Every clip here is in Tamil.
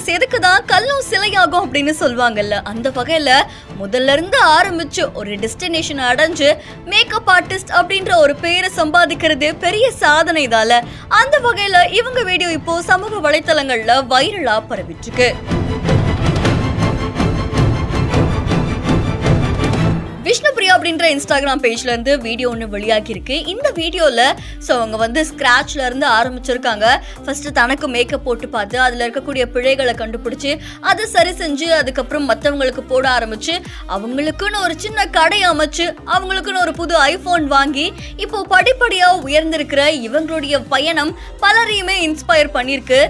செதுக்கு தான் கல்லும் சிலையாகும் அப்படின்னு சொல்லுவாங்கல்ல. அந்த வகையில முதல்ல இருந்து ஆரம்பிச்சு ஒரு டெஸ்டினேஷன் அடைஞ்சு மேக்கப் ஆர்டிஸ்ட் அப்படின்ற ஒரு பேரை சம்பாதிக்கிறது பெரிய சாதனை தால. அந்த வகையில இவங்க வீடியோ இப்போ சமூக வலைத்தளங்கள்ல வைரலா பரவிட்டு இருக்கு. விஷ்ணுபிரியா அப்படின்ற இன்ஸ்டாகிராம் பேஜ்ல இருந்து வீடியோ ஒன்று வெளியாகி இருக்கு. இந்த வீடியோல அவங்க ஸ்கிராச்ல இருந்து ஆரம்பிச்சிருக்காங்க. ஃபர்ஸ்ட் தனக்கு மேக்கப் போட்டு பார்த்து அதுல இருக்கக்கூடிய பிழைகளை கண்டுபிடிச்சு அதை சரி செஞ்சு அதுக்கப்புறம் மற்றவங்களுக்கு போட ஆரம்பிச்சு அவங்களுக்குன்னு ஒரு சின்ன கடை அமைச்சு அவங்களுக்குன்னு ஒரு புது ஐபோன் வாங்கி இப்போ படிப்படியா உயர்ந்திருக்கிற இவங்களுடைய பயணம் பலரையுமே இன்ஸ்பயர் பண்ணிருக்கு.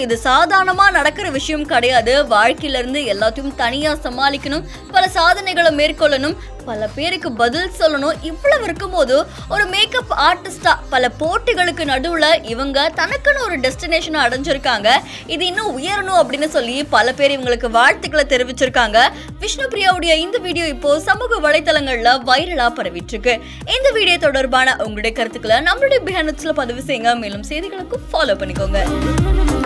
இது சாதாரணமா நடக்கிற விஷயம் கிடையாது. வாழ்க்கையில இருந்து எல்லாத்தையும் தனியா சமாளிக்கணும், பல சாதனைகளை மேற்கொள்ளணும், பல பேருக்கு பதில் சொல்லணும். இவ்வளவு இருக்கும்போது ஒரு மேக்கப் ஆர்டிஸ்டா பல போட்டிகளுக்கு நடுவுல இவங்க தனக்குன்னு ஒரு டெஸ்டினேஷன் அடைஞ்சிருக்காங்க. இது இன்னும் உயரணும் அப்படின்னு சொல்லி பல பேர் இவங்களுக்கு வாழ்த்துக்களை தெரிவிச்சிருக்காங்க. விஷ்ணுபிரியாவுடைய இந்த வீடியோ இப்போ சமூக வலைத்தளங்கள்ல வைரலா பரவிட்டு இருக்கு. இந்த வீடியோ தொடர்பான உங்களுடைய கருத்துக்களை நம்மளுடைய பிஹைண்ட் பதிவு செய்யுங்க. மேலும் செய்திகளுக்கு ஃபாலோ பண்ணிக்கோங்க.